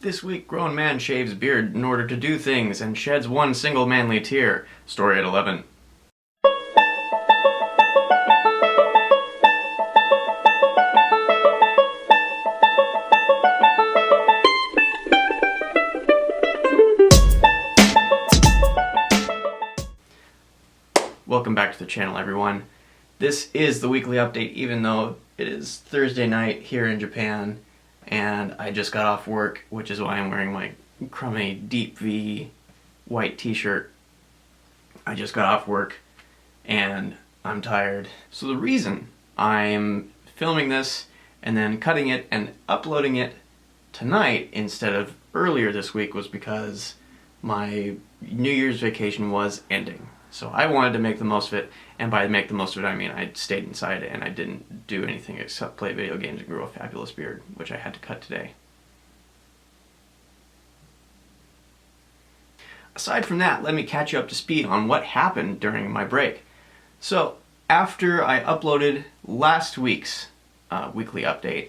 This week, grown man shaves beard in order to do things and sheds one single manly tear. Story at 11. Welcome back to the channel, everyone. This is the weekly update, even though it is Thursday night here in Japan, and I just got off work, which is why I'm wearing my crummy deep V white t-shirt. I just got off work and I'm tired. So the reason I'm filming this and then cutting it and uploading it tonight instead of earlier this week was because my New Year's vacation was ending. So I wanted to make the most of it, and by make the most of it I mean I stayed inside and I didn't do anything except play video games and grow a fabulous beard, which I had to cut today. Aside from that, let me catch you up to speed on what happened during my break. So after I uploaded last week's weekly update,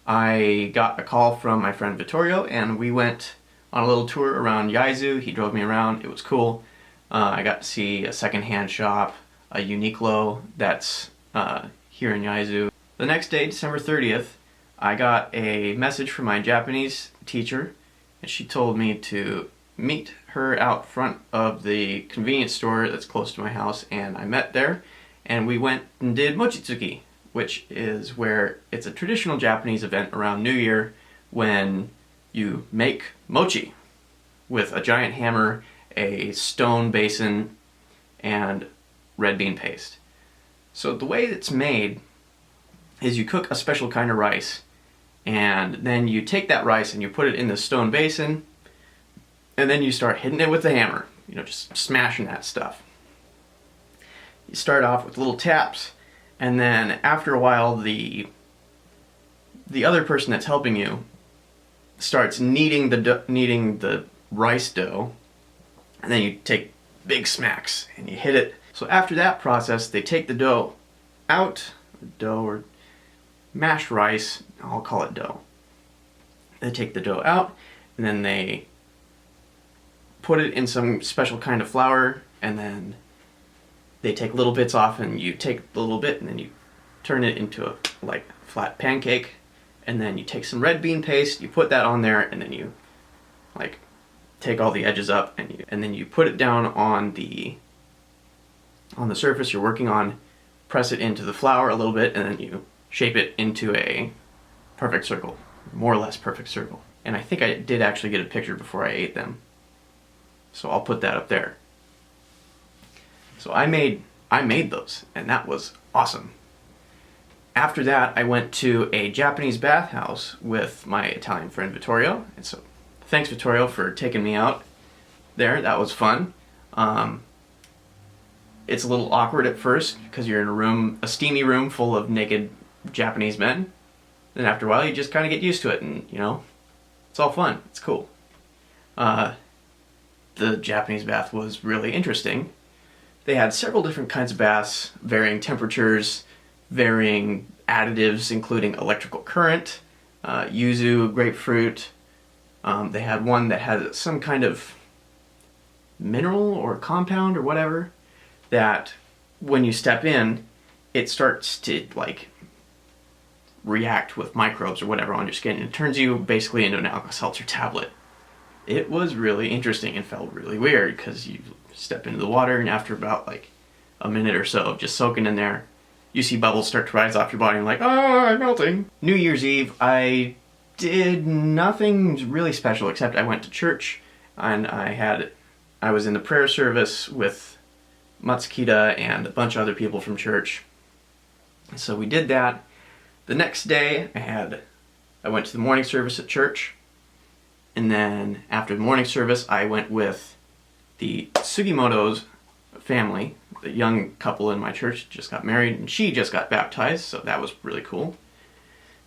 I got a call from my friend Vittorio and we went on a little tour around Yaizu. He drove me around, it was cool. I got to see a secondhand shop, a Uniqlo that's here in Yaizu. The next day, December 30th, I got a message from my Japanese teacher, and she told me to meet her out front of the convenience store that's close to my house, and I met there, and we went and did mochitsuki, which is where it's a traditional Japanese event around New Year when you make mochi with a giant hammer, a stone basin, and red bean paste. So the way it's made is you cook a special kind of rice, and then you take that rice and you put it in the stone basin, and then you start hitting it with the hammer, just smashing that stuff. You start off with little taps, and then after a while the other person that's helping you starts kneading the rice dough, and then you take big smacks and you hit it. So after that process, they take the dough out, or mashed rice, I'll call it dough. They take the dough out and then they put it in some special kind of flour, and then they take little bits off and you take the little bit and then you turn it into a flat pancake, and then you take some red bean paste, you put that on there, and then you take all the edges up and then you put it down on the surface you're working on, press it into the flour a little bit, and then you shape it into a perfect circle, more or less perfect circle. And I think I did actually get a picture before I ate them, so I'll put that up there. So I made those, and that was awesome. After that, I went to a Japanese bathhouse with my Italian friend Vittorio, and so thanks, Vittorio, for taking me out there. That was fun. It's a little awkward at first because you're in a steamy room full of naked Japanese men. Then after a while, you just kind of get used to it, and it's all fun. It's cool. The Japanese bath was really interesting. They had several different kinds of baths, varying temperatures, varying additives, including electrical current, yuzu, grapefruit. They had one that had some kind of mineral or compound or whatever that when you step in, it starts to react with microbes or whatever on your skin, and it turns you basically into an Alka-Seltzer tablet. It was really interesting and felt really weird because you step into the water, and after about a minute or so of just soaking in there, you see bubbles start to rise off your body and you're like, oh, I'm melting. New Year's Eve, I did nothing really special except I went to church, and I was in the prayer service with Matsukita and a bunch of other people from church. So we did that. The next day I went to the morning service at church, and then after the morning service I went with the Sugimoto's family. The young couple in my church just got married, and she just got baptized, so that was really cool.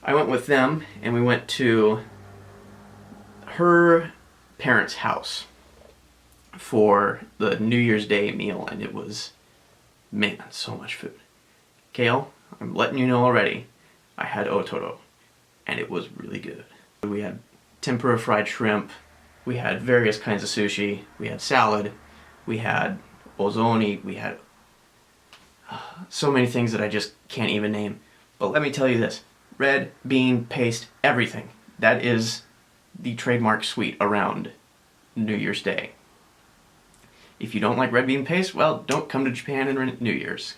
I went with them, and we went to her parents' house for the New Year's Day meal, and it was, man, so much food. Kale, I'm letting you know already, I had otoro, and it was really good. We had tempura fried shrimp, we had various kinds of sushi, we had salad, we had ozoni, we had so many things that I just can't even name. But let me tell you this, red bean paste everything. That is the trademark sweet around New Year's Day. If you don't like red bean paste, well, don't come to Japan in New Year's.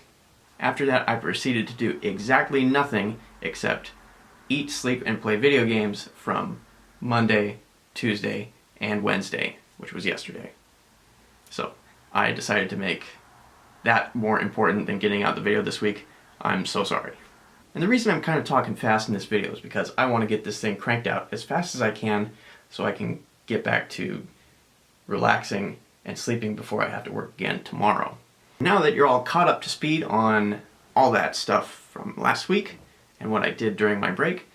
After that, I proceeded to do exactly nothing except eat, sleep, and play video games from Monday, Tuesday, and Wednesday, which was yesterday. So I decided to make that more important than getting out the video this week. I'm so sorry. And the reason I'm kind of talking fast in this video is because I want to get this thing cranked out as fast as I can so I can get back to relaxing and sleeping before I have to work again tomorrow. Now that you're all caught up to speed on all that stuff from last week and what I did during my break,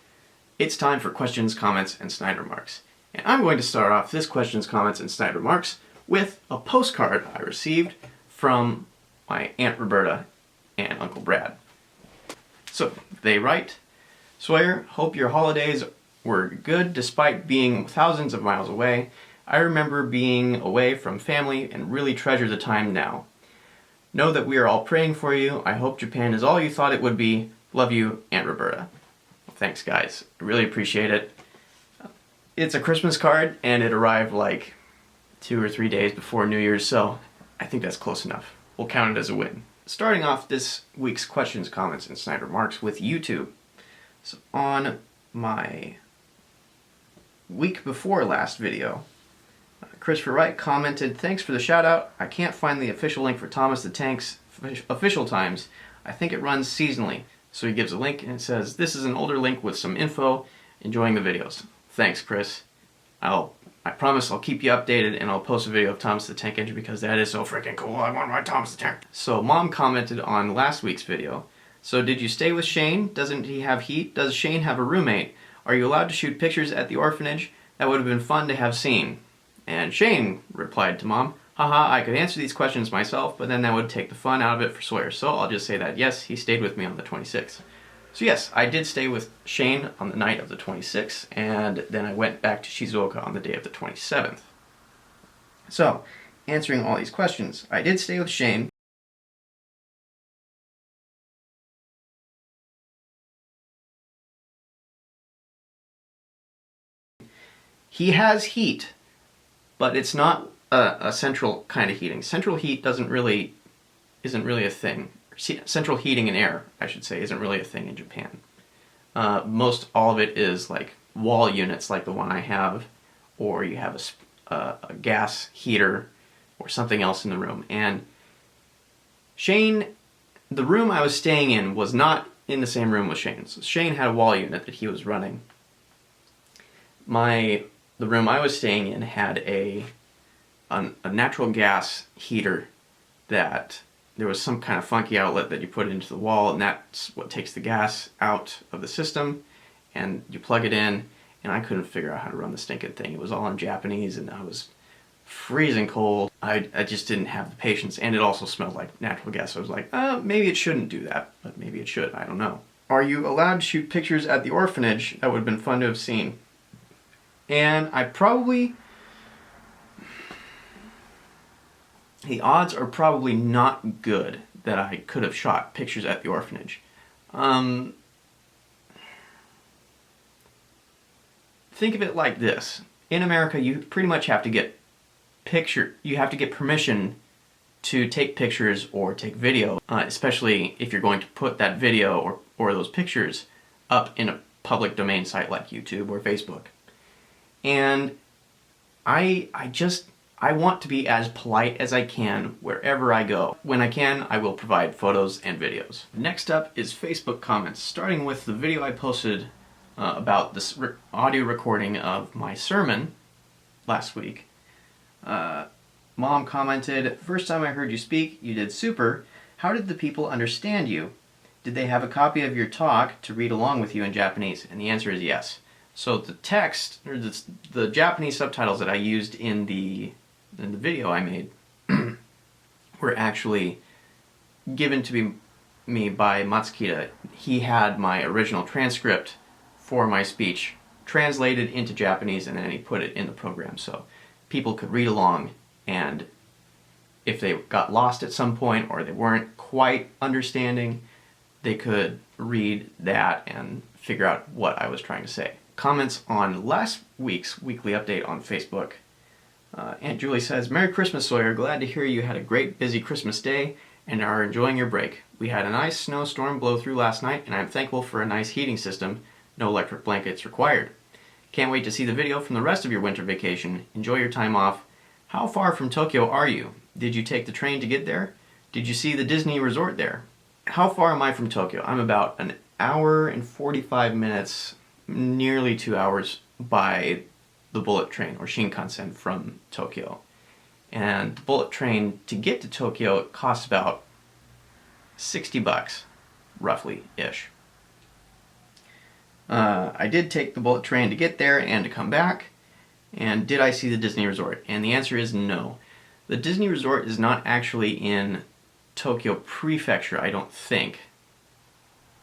it's time for questions, comments, and snide remarks. And I'm going to start off this questions, comments, and snide remarks with a postcard I received from my Aunt Roberta and Uncle Brad. So they write, Sawyer, hope your holidays were good despite being thousands of miles away. I remember being away from family and really treasure the time now. Know that we are all praying for you. I hope Japan is all you thought it would be. Love you, Aunt Roberta. Well, thanks, guys. I really appreciate it. It's a Christmas card, and it arrived like 2 or 3 days before New Year's, so I think that's close enough. We'll count it as a win. Starting off this week's questions, comments, and snide remarks with YouTube. So on my week before last video, Christopher Wright commented, thanks for the shout out. I can't find the official link for Thomas the Tank's official times. I think it runs seasonally. So he gives a link and it says, this is an older link with some info. Enjoying the videos. Thanks, Chris. I promise I'll keep you updated and I'll post a video of Thomas the Tank Engine because that is so freaking cool. I want my Thomas the Tank. So Mom commented on last week's video. So did you stay with Shane? Doesn't he have heat? Does Shane have a roommate? Are you allowed to shoot pictures at the orphanage? That would have been fun to have seen. And Shane replied to Mom, haha, I could answer these questions myself, but then that would take the fun out of it for Sawyer. So I'll just say that yes, he stayed with me on the 26th. So yes, I did stay with Shane on the night of the 26th, and then I went back to Shizuoka on the day of the 27th. So, answering all these questions, I did stay with Shane. He has heat, but it's not a central kind of heating. Central heat isn't really a thing. Central heating and air, I should say, isn't really a thing in Japan. Most all of it is like wall units like the one I have, or you have a gas heater or something else in the room. And Shane, the room I was staying in was not in the same room with Shane. So Shane had a wall unit that he was running. The room I was staying in had a natural gas heater that there was some kind of funky outlet that you put into the wall, and that's what takes the gas out of the system, and you plug it in, and I couldn't figure out how to run the stinking thing. It was all in Japanese, and I was freezing cold. I just didn't have the patience, and it also smelled like natural gas, so I was like, maybe it shouldn't do that, but maybe it should, I don't know. Are you allowed to shoot pictures at the orphanage? That would have been fun to have seen. And the odds are probably not good that I could have shot pictures at the orphanage. Think of it like this. In America, you pretty much have to get permission to take pictures or take video, especially if you're going to put that video or those pictures up in a public domain site like YouTube or Facebook. And I want to be as polite as I can wherever I go. When I can, I will provide photos and videos. Next up is Facebook comments, starting with the video I posted about this audio recording of my sermon last week. Mom commented, first time I heard you speak, you did super. How did the people understand you? Did they have a copy of your talk to read along with you in Japanese? And the answer is yes. So the text, or the Japanese subtitles that I used in the video I made were actually given to me by Matsukita. He had my original transcript for my speech translated into Japanese, and then he put it in the program so people could read along, and if they got lost at some point or they weren't quite understanding, they could read that and figure out what I was trying to say. Comments on last week's weekly update on Facebook. Aunt Julie says, "Merry Christmas, Sawyer. Glad to hear you had a great busy Christmas day and are enjoying your break. We had a nice snowstorm blow through last night, and I'm thankful for a nice heating system. No electric blankets required. Can't wait to see the video from the rest of your winter vacation. Enjoy your time off. How far from Tokyo are you? Did you take the train to get there? Did you see the Disney resort there?" How far am I from Tokyo? I'm about an hour and 45 minutes, nearly 2 hours by the bullet train or Shinkansen from Tokyo. And the bullet train to get to Tokyo costs about $60, roughly-ish. I did take the bullet train to get there and to come back. And did I see the Disney resort? And the answer is no. The Disney resort is not actually in Tokyo Prefecture, I don't think.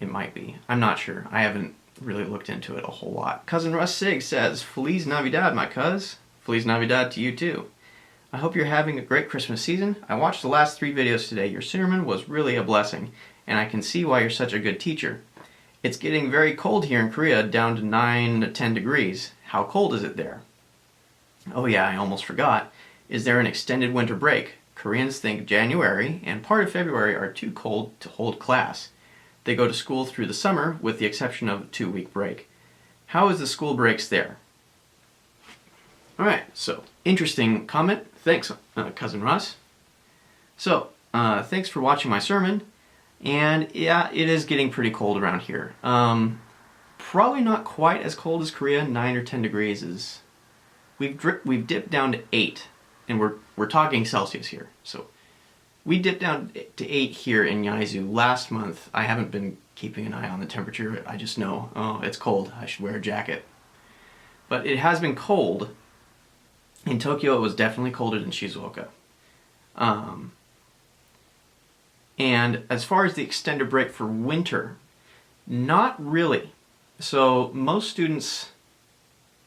It might be. I'm not sure. I haven't really looked into it a whole lot. Cousin Russ Sig says, "Feliz Navidad, my cuz." Feliz Navidad to you too. I hope you're having a great Christmas season. I watched the last 3 videos today. Your sermon was really a blessing, and I can see why you're such a good teacher. It's getting very cold here in Korea, down to 9 to 10 degrees. How cold is it there? Oh yeah, I almost forgot. Is there an extended winter break? Koreans think January and part of February are too cold to hold class. They go to school through the summer, with the exception of a 2-week break. How is the school breaks there? Alright, so, interesting comment. Thanks, Cousin Russ. So, thanks for watching my sermon. And yeah, it is getting pretty cold around here. Probably not quite as cold as Korea. 9 or 10 degrees is... We've dipped down to 8, and we're talking Celsius here. So we dipped down to 8 here in Yaizu last month. I haven't been keeping an eye on the temperature. I just know, oh, it's cold. I should wear a jacket. But it has been cold. In Tokyo, it was definitely colder than Shizuoka. And as far as the extended break for winter, not really. So most students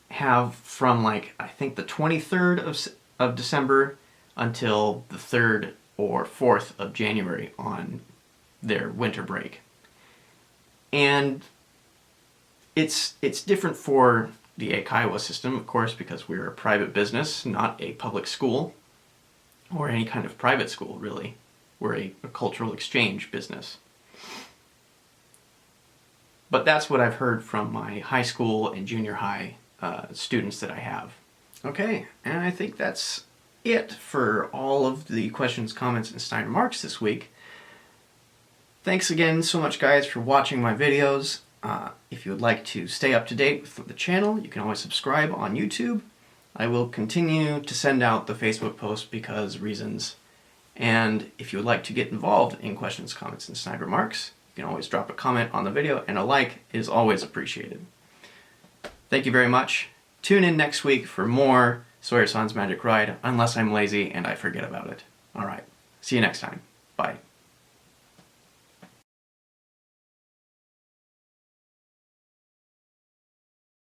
have from I think the 23rd of December until the 3rd or 4th of January on their winter break. And it's different for the Eikaiwa system, of course, because we're a private business, not a public school, or any kind of private school, really. We're a cultural exchange business. But that's what I've heard from my high school and junior high students that I have. Okay, and I think that's it for all of the questions, comments, and snide remarks this week. Thanks again so much, guys, for watching my videos. If you would like to stay up to date with the channel, you can always subscribe on YouTube. I will continue to send out the Facebook posts because reasons. And if you would like to get involved in questions, comments, and snide remarks, you can always drop a comment on the video, and a like is always appreciated. Thank you very much. Tune in next week for more Sawyer-san's Magic Ride, unless I'm lazy and I forget about it. Alright, see you next time. Bye.